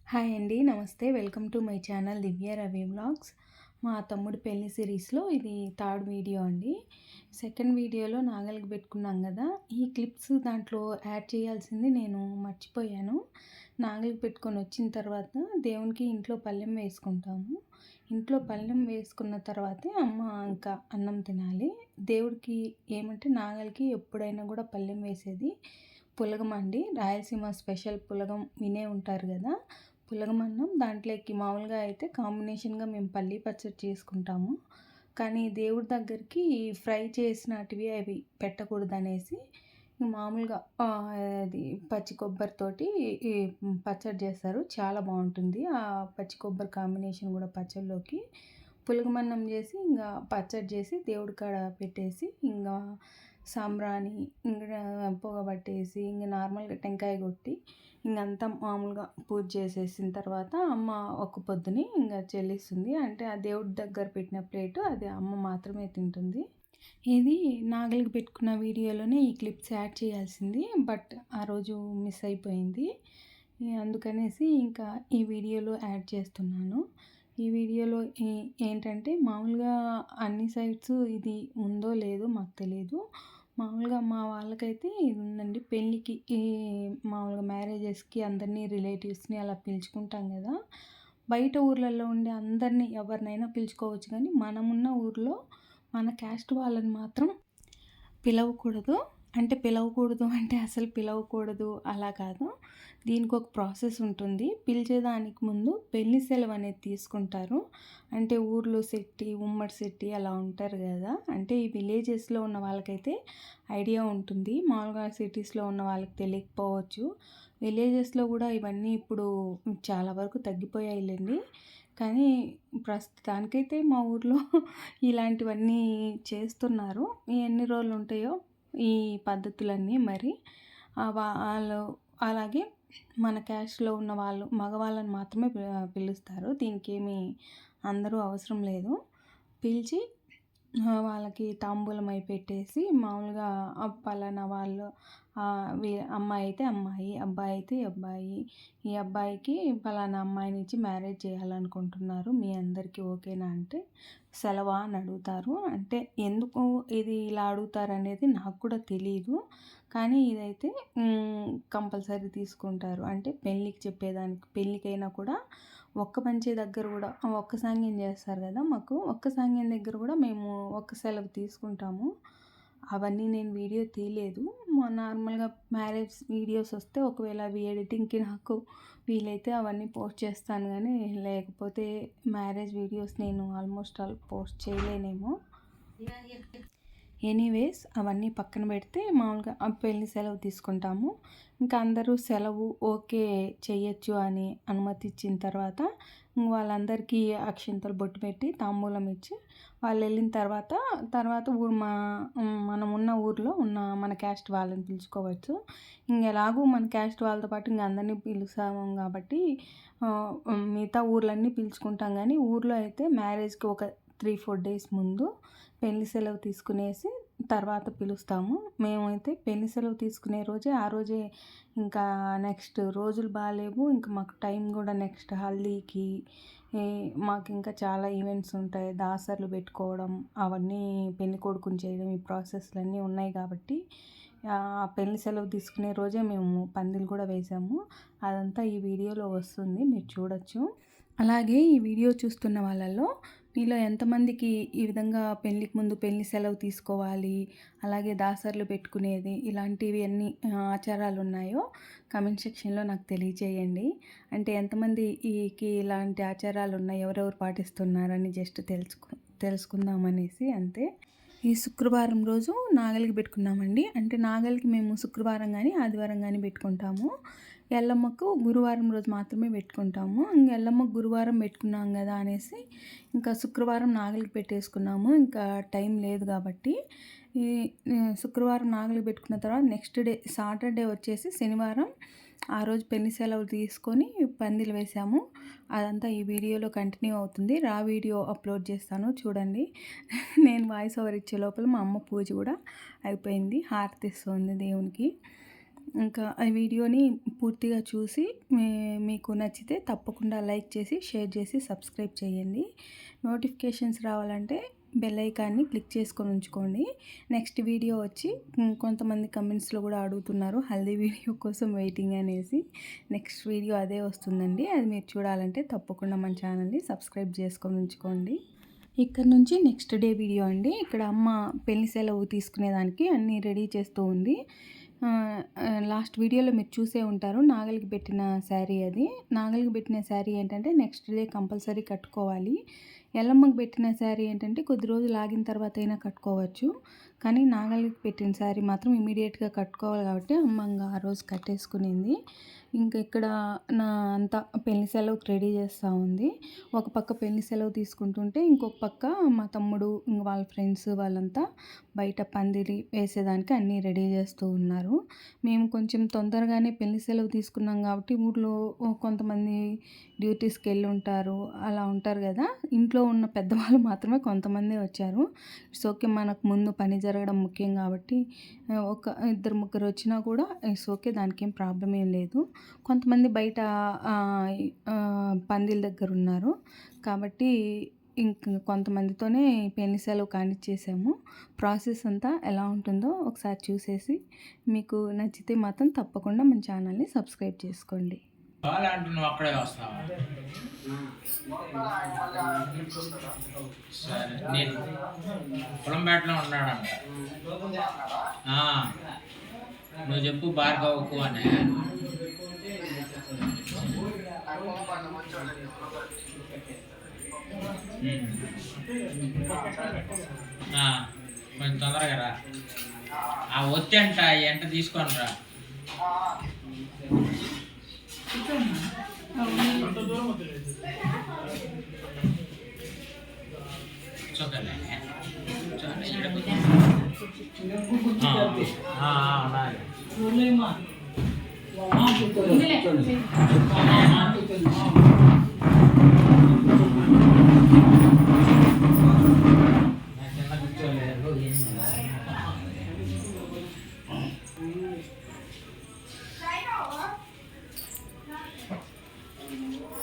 Hi అండి. నమస్తే. Welcome to my channel Divya Ravi vlogs. మా తమ్ముడి పెళ్లి సిరీస్‌లో ఇది థర్డ్ వీడియో అండి. సెకండ్ వీడియోలో నాగలికి పెట్టుకున్నాం గదా! ఈ క్లిప్స్ దాంట్లో యాడ్ చేయాల్సింది నేను మర్చిపోయాను. నాగలికి పెట్టుకొని వచ్చిన తర్వాత దేవునికి ఇంట్లో పళ్ళెం వేసుకుంటాము. ఇంట్లో పళ్ళెం వేసుకున్న తర్వాతే అమ్మ ఇంకా అన్నం తినాలి. దేవుడికి ఏమంటే నాగలికి ఎప్పుడైనా గూడా పళ్ళెం వేసేది పులగం అండి. రాయలసీమ స్పెషల్ పులగం వినే ఉంటారు గదా! పులగమన్నం దాంట్లోకి మామూలుగా అయితే కాంబినేషన్‌గా మేము పల్లీ పచ్చడి చేసుకుంటాము. కానీ దేవుడి దగ్గరికి ఫ్రై చేసినటివి అవి పెట్టకూడదనేసి మామూలుగా అది పచ్చి కొబ్బరితోటి ఈ పచ్చడి చేస్తారు. చాలా బావుంటుంది. ఆ పచ్చి కొబ్బరి కాంబినేషన్ కూడా పచ్చడిలోకి. పులగమన్నం చేసి ఇంగా పచ్చడి చేసి దేవుడి కాడ పెట్టేసి ఇంగా సాంబ్రాణి ఇంగా పొగ పట్టేసి ఇంగ నార్మల్‌గా టెంకాయ కొట్టి ఇంగంతా మామూలుగా పూజ చేసేసిన తర్వాత అమ్మ ఒక్క పొద్దుని ఇంగ చెల్లిస్తుంది. అంటే ఆ దేవుడి దగ్గర పెట్టిన ప్లేటు అది అమ్మ మాత్రమే తింటుంది. ఇది నాగలికి పెట్టుకున్న వీడియోలోనే ఈ క్లిప్స్ యాడ్ చేయాల్సింది. బట్ ఆ రోజు మిస్ అయిపోయింది. అందుకనేసి ఇంకా ఈ వీడియోలో యాడ్ చేస్తున్నాను. ఈ వీడియోలో ఏంటంటే మామూలుగా అన్ని సైడ్స్ ఇది ఉందో లేదో మాకు తెలీదు. మామూలుగా మా వాళ్ళకైతే ఇది ఉందండి. పెళ్ళికి మామూలుగా మ్యారేజెస్‌కి అందరినీ రిలేటివ్స్‌ని అలా పిలుచుకుంటాం గదా! బయట ఊర్లలో ఉండే అందరిని ఎవరినైనా పిలుచుకోవచ్చు కానీ మనమున్న ఊర్లో మన క్యాస్ట్ వాళ్ళని మాత్రం పిలవకూడదు. అంటే పిలవకూడదు అంటే అసలు పిలవకూడదు అలా కాదు. దీనికొక ప్రాసెస్ ఉంటుంది. పిలిచేదానికి ముందు పెళ్లి సెలవనేది తీసుకుంటారు. అంటే ఊర్లో సెట్టి, ఉమ్మడి సెట్టి అలా ఉంటారు గదా! అంటే ఈ విలేజెస్‌లో ఉన్న వాళ్ళకైతే ఐడియా ఉంటుంది. మామూలుగా సిటీస్‌లో ఉన్న వాళ్ళకి తెలియకపోవచ్చు. విలేజెస్‌లో గూడా ఇవన్నీ ఇప్పుడు చాలా వరకు తగ్గిపోయాయిలెండి. కానీ ప్రస్తుతానికైతే మా ఊర్లో ఇలాంటివన్నీ చేస్తున్నారు. ఎన్ని రోజులుంటాయో ఈ పద్ధతులన్నీ మరి. వాళ్ళు అలాగే మన క్యాస్ట్‌లో ఉన్న వాళ్ళు మగవాళ్ళని మాత్రమే పిలుస్తారు. దీనికేమి అందరూ అవసరం లేదు. పిలిచి వాళ్ళకి తాంబూలం అయి పెట్టేసి మామూలుగా పలానా వాళ్ళు అమ్మాయి అయితే అమ్మాయి, అబ్బాయి అయితే అబ్బాయి. ఈ అబ్బాయికి పలానా అమ్మాయినిచ్చి మ్యారేజ్ చేయాలనుకుంటున్నారు. మీ అందరికీ ఓకేనా అంటే సెలవా అని అడుగుతారు. అంటే ఎందుకు ఇది ఇలా అడుగుతారనేది నాకు కూడా తెలీదు. కానీ ఇదైతే కంపల్సరీ తీసుకుంటారు. అంటే పెళ్ళికి చెప్పేదానికి పెళ్ళికైనా కూడా ఒక్క పంచె దగ్గర కూడా ఒక్క సాంగ్యం చేస్తారు కదా! మాకు ఒక్క సాంగ్యం దగ్గర కూడా మేము ఒక్క సెలవు తీసుకుంటాము. అవన్నీ నేను వీడియో తీయలేదు. నార్మల్‌గా మ్యారేజ్ వీడియోస్ వస్తే ఒకవేళ అవి ఎడిటింగ్‌కి నాకు వీలైతే అవన్నీ పోస్ట్ చేస్తాను గానీ, లేకపోతే మ్యారేజ్ వీడియోస్ నేను ఆల్మోస్ట్ ఆల్ పోస్ట్ చేయలేనేమో. ఎనీవేస్ అవన్నీ పక్కన పెడితే మామూలుగా పెళ్లి సెలవు తీసుకుంటాము. ఇంకా అందరూ సెలవు ఓకే చెయ్యొచ్చు అని అనుమతి ఇచ్చిన తర్వాత వాళ్ళందరికీ అక్షింతలు బొట్టు పెట్టి తాంబూలం ఇచ్చి వాళ్ళు వెళ్ళిన తర్వాత మనం ఉన్న ఊర్లో ఉన్న మన క్యాస్ట్ వాళ్ళని పిలుచుకోవచ్చు. ఎలాగూ మన క్యాస్ట్ వాళ్ళతో పాటు అందరినీ పిలుస్తాము కాబట్టి మిగతా ఊర్లన్నీ పిలుచుకుంటాం కానీ ఊర్లో అయితే మ్యారేజ్‌కి ఒక 3-4 డేస్ ముందు పెళ్లి సెలవు తీసుకునేసి తర్వాత పిలుస్తాము. మేమైతే పెళ్లి సెలవు తీసుకునే రోజే ఆ రోజే ఇంకా నెక్స్ట్ రోజులు బాలేవు. ఇంక మాకు టైం కూడా నెక్స్ట్ హల్దీకి మాకు ఇంకా చాలా ఈవెంట్స్ ఉంటాయి. దాసర్లు పెట్టుకోవడం అవన్నీ పెళ్లి కొడుకుని చేయడం ఈ ప్రాసెస్‌లన్నీ ఉన్నాయి కాబట్టి పెళ్లి సెలవు తీసుకునే రోజే మేము పందిలు కూడా వేసాము. అదంతా ఈ వీడియోలో వస్తుంది. మీరు చూడొచ్చు. అలాగే ఈ వీడియో చూస్తున్న వాళ్ళలో మీలో ఎంతమందికి ఈ విధంగా పెళ్ళికి ముందు పెళ్లి సెలవు తీసుకోవాలి, అలాగే దాసర్లు పెట్టుకునేది ఇలాంటివి అన్ని ఆచారాలు ఉన్నాయో కామెంట్ సెక్షన్‌లో నాకు తెలియజేయండి. అంటే ఎంతమంది ఇలాంటి ఆచారాలు ఉన్నాయి, ఎవరెవరు పాటిస్తున్నారని జస్ట్ తెలుసుకుందామనేసి అంతే. ఈ శుక్రవారం రోజు నాగలికి పెట్టుకున్నామండి. అంటే నాగలికి మేము శుక్రవారం కానీ ఆదివారం కానీ పెట్టుకుంటాము. ఎల్లమ్మకు గురువారం రోజు మాత్రమే పెట్టుకుంటాము. ఎల్లమ్మకు గురువారం పెట్టుకున్నాం కదా అనేసి ఇంకా శుక్రవారం నాగలికి పెట్టేసుకున్నాము. ఇంకా టైం లేదు కాబట్టి ఈ శుక్రవారం నాగలికి పెట్టుకున్న తర్వాత నెక్స్ట్ డే సాటర్డే వచ్చేసి శనివారం ఆ రోజు పెళ్లి సెలవులు తీసుకొని పందిలు వేసాము. అదంతా ఈ వీడియోలో కంటిన్యూ అవుతుంది. రా వీడియో అప్లోడ్ చేస్తాను చూడండి. నేను వాయిస్ ఓవర్ ఇచ్చే లోపల మా అమ్మ పూజ కూడా అయిపోయింది. హారతి ఇస్తుంది దేవునికి. ఇంకా ఆ వీడియోని పూర్తిగా చూసి మీకు నచ్చితే తప్పకుండా లైక్ చేసి, షేర్ చేసి, సబ్స్క్రైబ్ చేయండి. నోటిఫికేషన్స్ రావాలంటే బెల్ ఐకాన్ని క్లిక్ చేసుకొని ఉంచుకోండి. నెక్స్ట్ వీడియో వచ్చి కొంతమంది కమెంట్స్లో కూడా అడుగుతున్నారు హల్దీ వీడియో కోసం వెయిటింగ్ అనేసి. నెక్స్ట్ వీడియో అదే వస్తుందండి. అది మీరు చూడాలంటే తప్పకుండా మన ఛానల్ని సబ్స్క్రైబ్ చేసుకొని ఉంచుకోండి. ఇక్కడ నుంచి నెక్స్ట్ డే వీడియో అండి. ఇక్కడ అమ్మ పెళ్లి సెలవు తీసుకునేదానికి అన్నీ రెడీ చేస్తూ ఉంది. లాస్ట్ వీడియోలో మీరు చూసే ఉంటారు, నాగలికి పెట్టిన శారీ అది. నాగలికి పెట్టిన శారీ ఏంటంటే నెక్స్ట్ డే కంపల్సరీ కట్టుకోవాలి. ఎల్లమ్మకి పెట్టిన శారీ ఏంటంటే కొద్ది రోజులు ఆగిన తర్వాత అయినా కట్టుకోవచ్చు. కానీ నాగలికి పెట్టిన శారీ మాత్రం ఇమీడియట్గా కట్టుకోవాలి కాబట్టి అమ్మ ఆ రోజు కట్టేసుకునింది. ఇంకా ఇక్కడ నా అంతా పెళ్లి సెలవుకి రెడీ చేస్తూ ఉంది. ఒక పక్క పెళ్లి సెలవు తీసుకుంటుంటే ఇంకొక పక్క మా తమ్ముడు వాళ్ళ ఫ్రెండ్స్ వాళ్ళంతా బయట పందిరి వేసేదానికి అన్నీ రెడీ చేస్తూ ఉన్నారు. మేము కొంచెం తొందరగానే పెళ్లి సెలవు తీసుకున్నాం కాబట్టి ఊర్లో కొంతమంది డ్యూటీస్కి వెళ్ళి ఉంటారు, అలా ఉంటారు కదా. ఇంట్లో ఉన్న పెద్దవాళ్ళు మాత్రమే కొంతమంది వచ్చారు. ఇట్స్ ఓకే, మనకు ముందు పని జరగడం ముఖ్యం కాబట్టి ఒక ఇద్దరు ముగ్గురు వచ్చినా కూడా ఇట్స్ ఓకే, దానికి ఏం ప్రాబ్లం ఏం లేదు. కొంతమంది బయట పందిల దగ్గర ఉన్నారు కాబట్టి ఇంక కొంతమందితోనే పెళ్లి సెలవు కానిచ్చేసాము. ప్రాసెస్ అంతా ఎలా ఉంటుందో ఒకసారి చూసేసి మీకు నచ్చితే మాత్రం తప్పకుండా మన ఛానల్ని సబ్స్క్రైబ్ చేసుకోండి. అక్కడే వస్తావా? సరే, నేను పొలంపేటలో ఉన్నాడంట. నువ్వు చెప్పు భార్గవకు అని. కొంచెం తొందరగా రా. ఆ ఒత్తి అంట ఎంట తీసుకొని రా.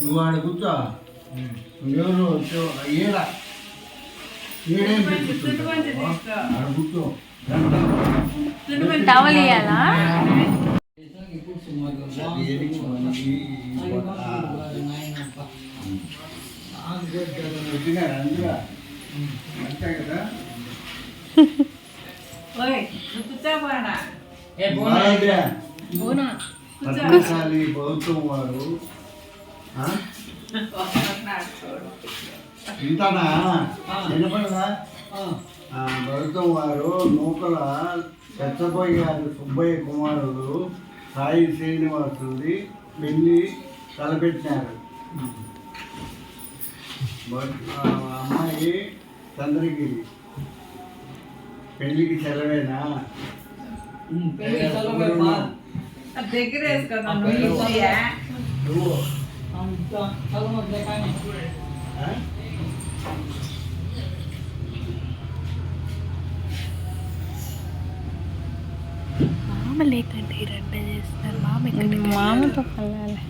నువ్వు ఆడ కూర్చో, ఎవరు ఏడా ఏడేం ఆడ కూర్చో. టవల్ ఇయ్యాలా? అంతే కదా. పట్టణశాలి ప్రభుత్వం వారు ఇంతనా వినపడదా? ప్రభుత్వం వారు నూకల పెచ్చబోయి గారి సుబ్బయ్య కుమారుడు సాయి శ్రీనివాసుడి పెళ్ళి తలపెట్టినారు. అమ్మాయి చంద్రగిరి పెళ్ళికి సెలవేనా? దగ్గర మామ లేకంటే రెండ చేస్తారు. మామతో కలవాలి.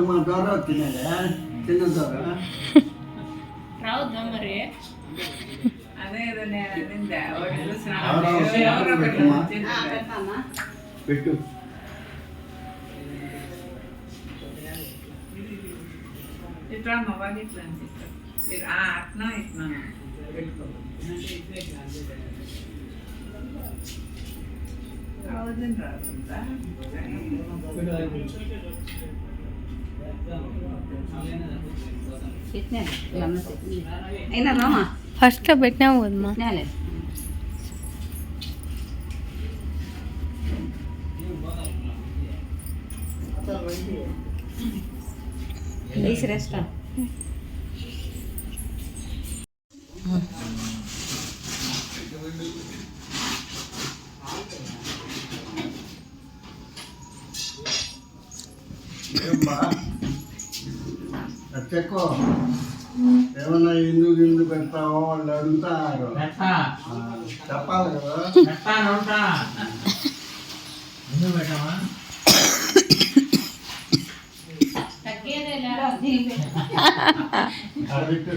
మా దొర తినదా? చిన్న దొర రావద్దా మరి? అదే పెట్టు. ఇట్లా మొబైల్ ఇట్లా అట్నా ఇట్లా రావద్దని రావద్దా? అయినా మామా ఫస్ట్ పెట్టినావు కదమ్మా. శ్రేష్ట చెక్కో ఏమన్నా ఎందుకు పెడతావో వాళ్ళు అడుగుతారు. పెడతా చెప్పాలి కదా. పెడతా ఉంటా. ఎందుకు పెట్టామా? అడగట్టు.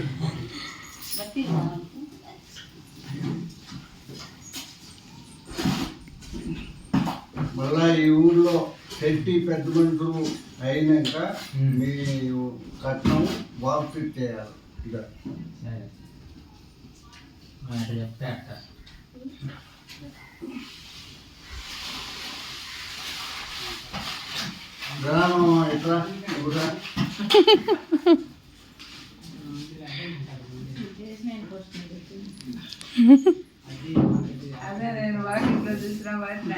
మళ్ళా ఈ ఊర్లో పెట్టి పెద్ద మనుషులు అయినాక మీ కట్నం వాపసు చేయాలి. ఇక సరే అట్లా చెప్తే అట్ట. గ్రామం ఎట్లా ఊరా? అదే నేను వాకిట్లో చూసిన వాటి నా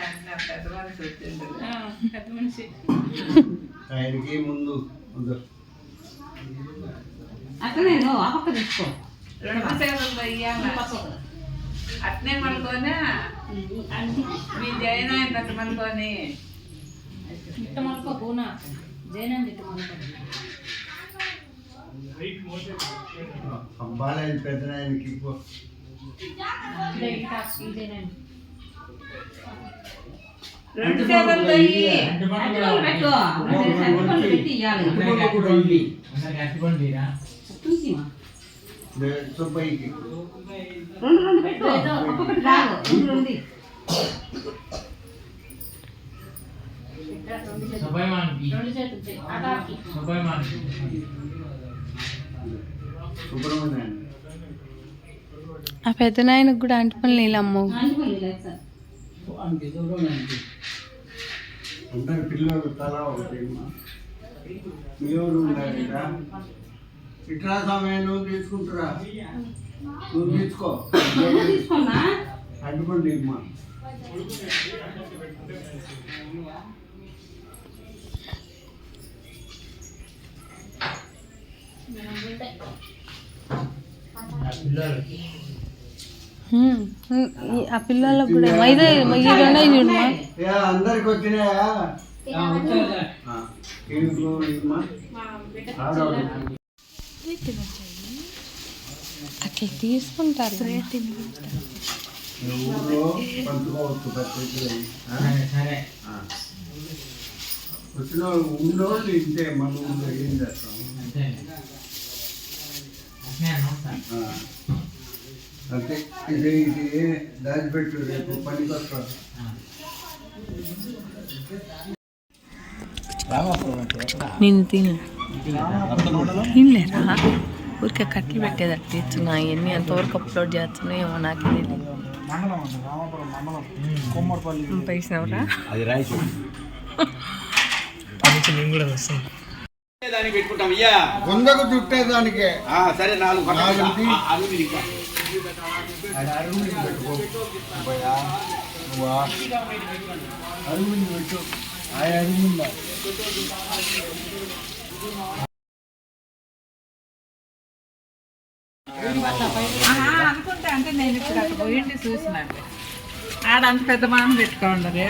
పెద్ద మనిషి వచ్చిండు. పెద్ద మనిషి ఆయనకి ముందు అట్లనే నువ్వు ఆ పక్క తీసుకో. 2 సేవలు ఇయ్యాల అట్నే మలుకొని మీ జైన్ ఆయన పెద్ద మలుకొని ఇట్ట మలుకో పూనా జైనం ఇట్ట మలుకో. అబ్బాయి పెద్ద ఆయనకి ఇదే ఇట్టా ఇదేనండి. 2 సేవలు ఇయ్యి. అట్టిపండు పెట్టు. అట్టిపండు పెట్టి ఇయ్యాలి. అందరికి అట్టిపండు. అందరికి అట్టిపండు తీరా. చూసిమా సుబ్బయ్యకి 2 పెట్టు. ఒక్కొక్కటి రాదు. 2 సుబ్బయ్యమానికి. 2 చేతులు అటాకి. సుబ్బయ్యమానికి. సుబ్రహ్మణ్యం ఆ పెద్ద నాయనకు కూడా అంటి పనులు నీళ్ళమ్మ. అంటిపల్లి లేదు సార్. అందరి పిల్లలు తల ఒకటి ఎవరు ఉండాలి ఇట్లా సమయం నువ్వు తీసుకుంటురా. నువ్వు తీసుకో తీసుకున్నా అడ్డుకోండి అమ్మా. ఆ పిల్లలకు కూడా ఇదే ఈ 2 చూడమ్మా. అందరికి వచ్చినాయా? ఇదిగో ఇమ్మా. అట్లా తీసుకుంటారు. ఊళ్ళో పంచుకోవచ్చు పత్రికలు. సరే వచ్చిన ఊళ్ళోళ్ళు ఇంతే. మన ఊళ్ళో ఏం చేస్తాం అంతే. అట్నే అనుకుంటా. అంతే. ఇది ఇది దాచిపెట్టు, రేపు పనికి వస్తారు. నేను తినలేరా ఊరికే కట్టలు పెట్టేదట్టు తెచ్చున్నా. ఇవన్నీ ఎంతవరకు అప్లోడ్ చేస్తున్నాయేమో నాకు తెలియదు. పైసినవరా అది రైట్. దానికి పెట్టుకుంటాం. వందకు చుట్టేదానికే సరే 4 నాలుగుది. అరుగు అరుగు పెట్టుకో. అరుగు పెట్టు. ఆ అరుగు ఉందా? అనుకుంటా అంటే నేను ఇప్పుడు అక్కడ పోయింది చూసినాను. ఆడ అంత పెద్ద మామ పెట్టుకోండి.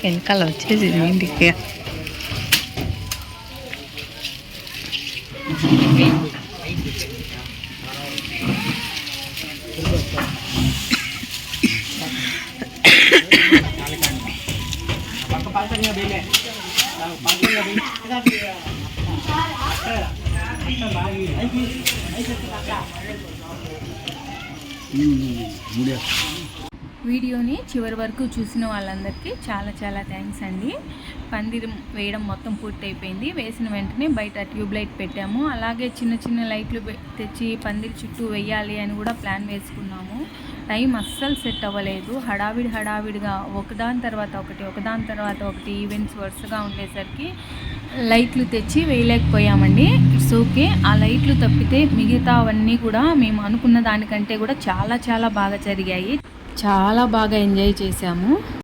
వెనకాల వచ్చేసి ఇంటికి వీడియోని చివరి వరకు చూసిన వాళ్ళందరికీ చాలా చాలా థ్యాంక్స్ అండి. పందిరి వేయడం మొత్తం పూర్తయిపోయింది. వేసిన వెంటనే బయట ట్యూబ్ లైట్ పెట్టాము. అలాగే చిన్న చిన్న లైట్లు తెచ్చి పందిరి చుట్టూ వేయాలి అని కూడా ప్లాన్ వేసుకున్నాము. టైం అస్సలు సెట్ అవ్వలేదు. హడావిడిగా ఒకదాని తర్వాత ఒకటి ఈవెంట్స్ వరుసగా ఉండేసరికి లైట్లు తెచ్చి వేయలేకపోయామండి. It's okay. ఆ లైట్లు తప్పితే మిగతావన్నీ కూడా మేము అనుకున్న దానికంటే కూడా చాలా చాలా బాగా జరిగాయి. చాలా బాగా ఎంజాయ్ చేశాము.